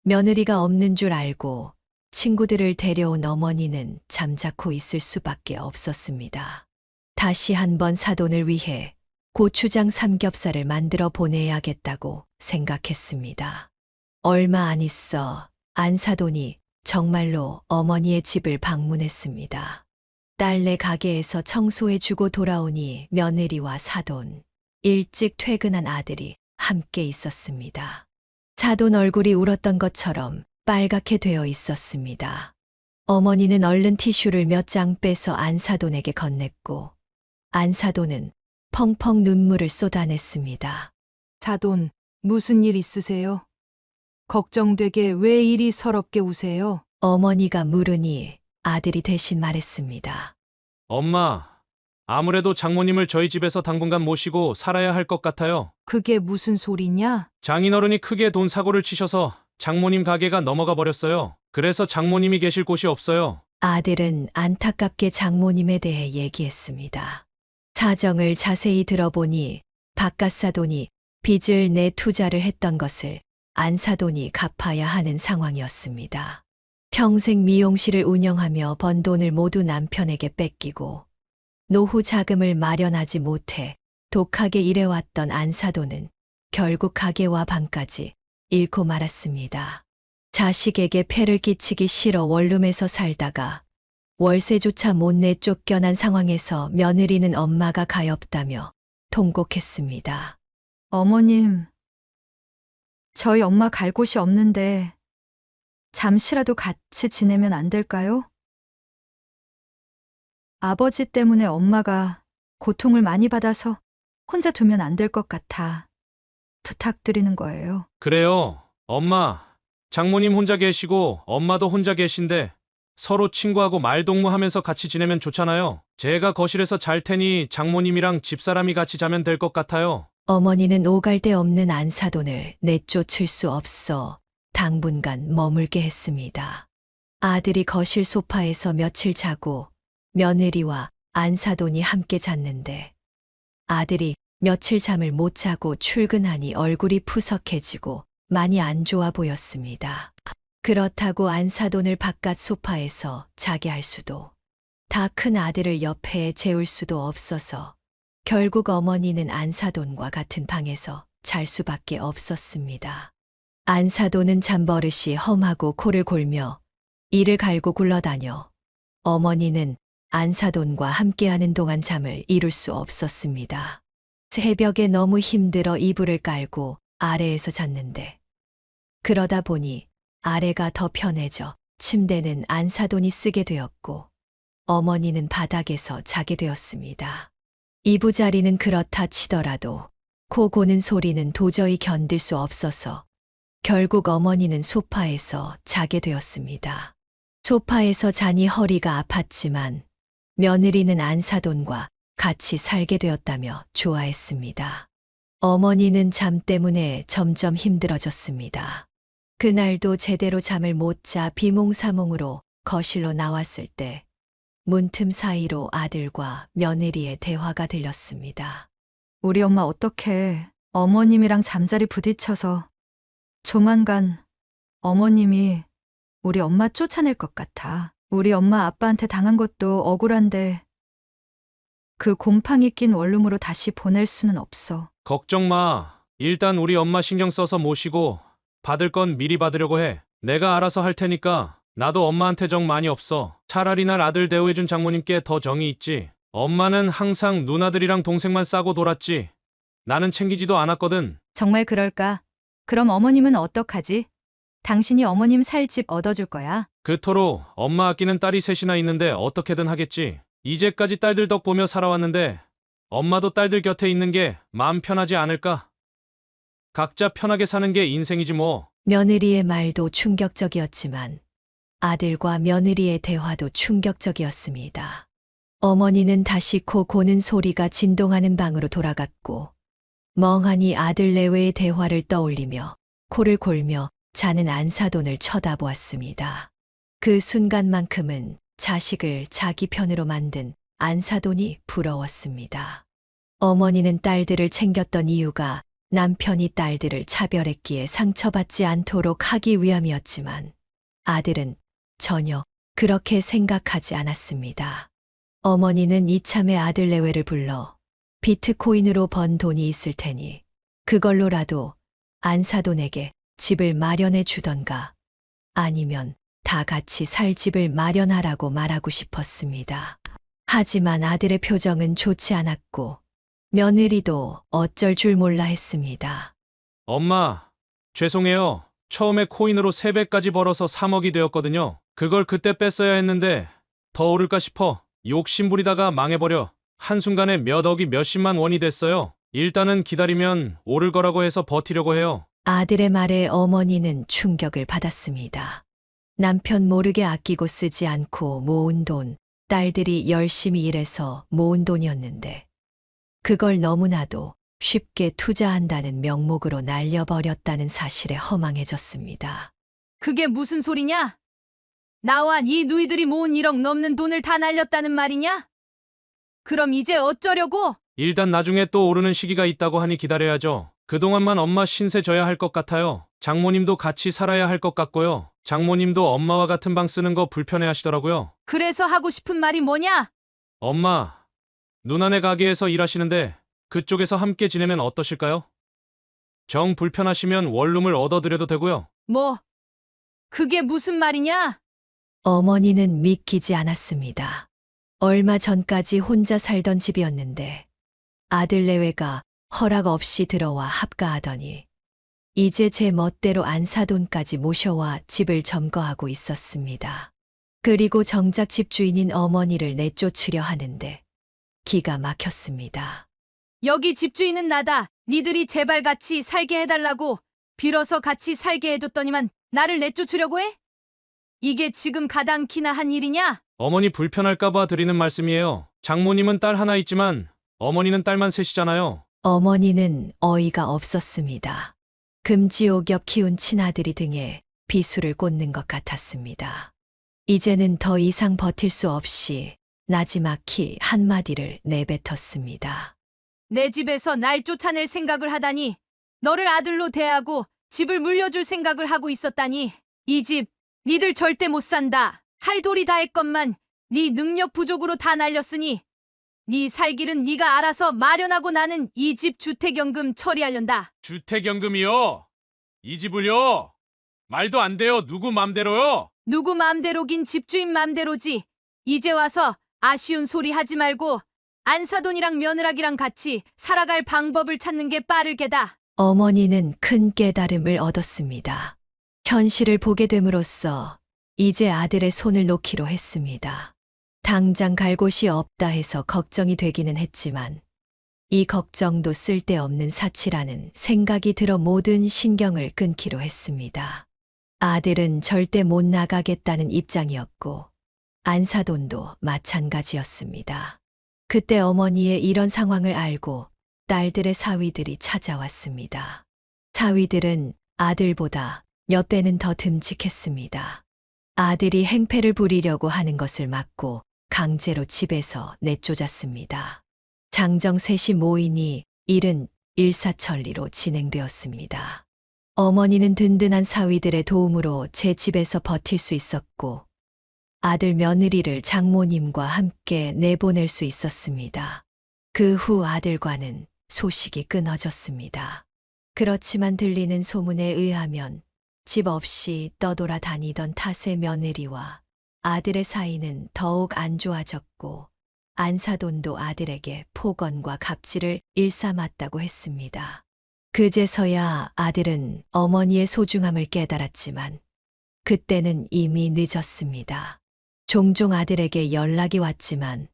며느리가 없는 줄 알고 친구들을 데려온 어머니는 잠자코 있을 수밖에 없었습니다. 다시 한번 사돈을 위해 고추장 삼겹살을 만들어 보내야겠다고 생각했습니다. 얼마 안 있어 안사돈이 정말로 어머니의 집을 방문했습니다. 딸네 가게에서 청소해주고 돌아오니 며느리와 사돈, 일찍 퇴근한 아들이 함께 있었습니다. 사돈 얼굴이 울었던 것처럼 빨갛게 되어 있었습니다. 어머니는 얼른 티슈를 몇 장 빼서 안사돈에게 건넸고 안사돈은 펑펑 눈물을 쏟아냈습니다. 사돈, 무슨 일 있으세요? 걱정되게 왜 이리 서럽게 우세요? 어머니가 물으니 아들이 대신 말했습니다. 엄마, 아무래도 장모님을 저희 집에서 당분간 모시고 살아야 할 것 같아요. 그게 무슨 소리냐? 장인어른이 크게 돈 사고를 치셔서 장모님 가게가 넘어가 버렸어요. 그래서 장모님이 계실 곳이 없어요. 아들은 안타깝게 장모님에 대해 얘기했습니다. 사정을 자세히 들어보니 바깥사돈이 빚을 내 투자를 했던 것을 안사돈이 갚아야 하는 상황이었습니다. 평생 미용실을 운영하며 번 돈을 모두 남편에게 뺏기고 노후 자금을 마련하지 못해 독하게 일해왔던 안사돈은 결국 가게와 방까지 잃고 말았습니다. 자식에게 폐를 끼치기 싫어 원룸에서 살다가 월세조차 못 내 쫓겨난 상황에서 며느리는 엄마가 가엾다며 통곡했습니다. 어머님, 저희 엄마 갈 곳이 없는데 잠시라도 같이 지내면 안 될까요? 아버지 때문에 엄마가 고통을 많이 받아서 혼자 두면 안 될 것 같아 부탁드리는 거예요. 그래요, 엄마. 장모님 혼자 계시고 엄마도 혼자 계신데 서로 친구하고 말동무하면서 같이 지내면 좋잖아요. 제가 거실에서 잘 테니 장모님이랑 집사람이 같이 자면 될 것 같아요. 어머니는 오갈 데 없는 안사돈을 내쫓을 수 없어 당분간 머물게 했습니다. 아들이 거실 소파에서 며칠 자고 며느리와 안사돈이 함께 잤는데 아들이 며칠 잠을 못 자고 출근하니 얼굴이 푸석해지고 많이 안 좋아 보였습니다. 그렇다고 안사돈을 바깥 소파에서 자게 할 수도 다 큰 아들을 옆에 재울 수도 없어서 결국 어머니는 안사돈과 같은 방에서 잘 수밖에 없었습니다. 안사돈은 잠버릇이 험하고 코를 골며 이를 갈고 굴러다녀 어머니는 안사돈과 함께하는 동안 잠을 이룰 수 없었습니다. 새벽에 너무 힘들어 이불을 깔고 아래에서 잤는데 그러다 보니 아래가 더 편해져 침대는 안사돈이 쓰게 되었고 어머니는 바닥에서 자게 되었습니다. 이부자리는 그렇다 치더라도 코 고는 소리는 도저히 견딜 수 없어서 결국 어머니는 소파에서 자게 되었습니다. 소파에서 자니 허리가 아팠지만 며느리는 안사돈과 같이 살게 되었다며 좋아했습니다. 어머니는 잠 때문에 점점 힘들어졌습니다. 그날도 제대로 잠을 못 자 비몽사몽으로 거실로 나왔을 때 문틈 사이로 아들과 며느리의 대화가 들렸습니다. 우리 엄마 어떡해. 어머님이랑 잠자리 부딪혀서 조만간 어머님이 우리 엄마 쫓아낼 것 같아. 우리 엄마 아빠한테 당한 것도 억울한데 그 곰팡이 낀 원룸으로 다시 보낼 수는 없어. 걱정 마. 일단 우리 엄마 신경 써서 모시고 받을 건 미리 받으려고 해. 내가 알아서 할 테니까 나도 엄마한테 정 많이 없어. 차라리 날 아들 대우해준 장모님께 더 정이 있지. 엄마는 항상 누나들이랑 동생만 싸고 돌았지. 나는 챙기지도 않았거든. 정말 그럴까? 그럼 어머님은 어떡하지? 당신이 어머님 살 집 얻어줄 거야? 그토록 엄마 아끼는 딸이 셋이나 있는데 어떻게든 하겠지. 이제까지 딸들 덕 보며 살아왔는데 엄마도 딸들 곁에 있는 게 마음 편하지 않을까? 각자 편하게 사는 게 인생이지 뭐. 며느리의 말도 충격적이었지만 아들과 며느리의 대화도 충격적이었습니다. 어머니는 다시 코 고는 소리가 진동하는 방으로 돌아갔고 멍하니 아들 내외의 대화를 떠올리며 코를 골며 자는 안사돈을 쳐다보았습니다. 그 순간만큼은 자식을 자기 편으로 만든 안사돈이 부러웠습니다. 어머니는 딸들을 챙겼던 이유가 남편이 딸들을 차별했기에 상처받지 않도록 하기 위함이었지만 아들은 전혀 그렇게 생각하지 않았습니다. 어머니는 이참에 아들 내외를 불러 비트코인으로 번 돈이 있을 테니 그걸로라도 안사돈에게 집을 마련해 주던가 아니면 다 같이 살 집을 마련하라고 말하고 싶었습니다. 하지만 아들의 표정은 좋지 않았고 며느리도 어쩔 줄 몰라 했습니다. 엄마, 죄송해요. 처음에 코인으로 3배까지 벌어서 3억이 되었거든요. 그걸 그때 뺐어야 했는데 더 오를까 싶어 욕심부리다가 망해버려. 한순간에 몇 억이 몇십만 원이 됐어요. 일단은 기다리면 오를 거라고 해서 버티려고 해요. 아들의 말에 어머니는 충격을 받았습니다. 남편 모르게 아끼고 쓰지 않고 모은 돈, 딸들이 열심히 일해서 모은 돈이었는데 그걸 너무나도 쉽게 투자한다는 명목으로 날려버렸다는 사실에 허망해졌습니다. 그게 무슨 소리냐? 나와 네 누이들이 모은 1억 넘는 돈을 다 날렸다는 말이냐? 그럼 이제 어쩌려고? 일단 나중에 또 오르는 시기가 있다고 하니 기다려야죠. 그동안만 엄마 신세 져야 할 것 같아요. 장모님도 같이 살아야 할 것 같고요. 장모님도 엄마와 같은 방 쓰는 거 불편해 하시더라고요. 그래서 하고 싶은 말이 뭐냐? 엄마, 누나네 가게에서 일하시는데 그쪽에서 함께 지내면 어떠실까요? 정 불편하시면 원룸을 얻어드려도 되고요. 뭐? 그게 무슨 말이냐? 어머니는 믿기지 않았습니다. 얼마 전까지 혼자 살던 집이었는데 아들 내외가 허락 없이 들어와 합가하더니 이제 제 멋대로 안사돈까지 모셔와 집을 점거하고 있었습니다. 그리고 정작 집주인인 어머니를 내쫓으려 하는데 기가 막혔습니다. 여기 집주인은 나다. 니들이 제발 같이 살게 해달라고 빌어서 같이 살게 해줬더니만 나를 내쫓으려고 해? 이게 지금 가당키나 한 일이냐? 어머니 불편할까봐 드리는 말씀이에요. 장모님은 딸 하나 있지만 어머니는 딸만 셋이잖아요. 어머니는 어이가 없었습니다. 금지옥엽 키운 친아들이 등에 비수를 꽂는 것 같았습니다. 이제는 더 이상 버틸 수 없이 나지막히 한마디를 내뱉었습니다. 내 집에서 날 쫓아낼 생각을 하다니, 너를 아들로 대하고 집을 물려줄 생각을 하고 있었다니, 이 집 니들 절대 못 산다. 할 도리 다 했건만 네 능력 부족으로 다 날렸으니 네 살길은 네가 알아서 마련하고 나는 이 집 주택연금 처리하련다. 주택연금이요? 이 집을요? 말도 안 돼요. 누구 맘대로요? 누구 맘대로긴 집주인 맘대로지. 이제 와서 아쉬운 소리 하지 말고 안사돈이랑 며느라기랑 같이 살아갈 방법을 찾는 게 빠를 게다. 어머니는 큰 깨달음을 얻었습니다. 현실을 보게 됨으로써 이제 아들의 손을 놓기로 했습니다. 당장 갈 곳이 없다 해서 걱정이 되기는 했지만 이 걱정도 쓸데없는 사치라는 생각이 들어 모든 신경을 끊기로 했습니다. 아들은 절대 못 나가겠다는 입장이었고 안사돈도 마찬가지였습니다. 그때 어머니의 이런 상황을 알고 딸들의 사위들이 찾아왔습니다. 사위들은 아들보다 몇 배는 더 듬직했습니다. 아들이 행패를 부리려고 하는 것을 막고 강제로 집에서 내쫓았습니다. 장정 셋이 모이니 일은 일사천리로 진행되었습니다. 어머니는 든든한 사위들의 도움으로 제 집에서 버틸 수 있었고 아들 며느리를 장모님과 함께 내보낼 수 있었습니다. 그 후 아들과는 소식이 끊어졌습니다. 그렇지만 들리는 소문에 의하면 집 없이 떠돌아다니던 탓에 며느리와 아들의 사이는 더욱 안 좋아졌고 안사돈도 아들에게 폭언과 갑질을 일삼았다고 했습니다. 그제서야 아들은 어머니의 소중함을 깨달았지만 그때는 이미 늦었습니다. 종종 아들에게 연락이 왔지만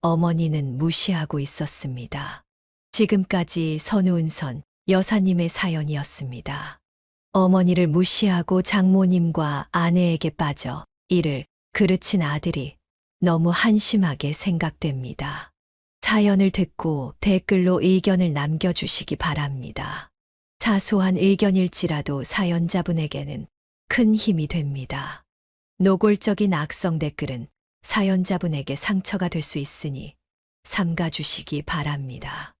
어머니는 무시하고 있었습니다. 지금까지 선우은선 여사님의 사연이었습니다. 어머니를 무시하고 장모님과 아내에게 빠져 이를 그르친 아들이 너무 한심하게 생각됩니다. 사연을 듣고 댓글로 의견을 남겨주시기 바랍니다. 사소한 의견일지라도 사연자분에게는 큰 힘이 됩니다. 노골적인 악성 댓글은 사연자분에게 상처가 될 수 있으니 삼가주시기 바랍니다.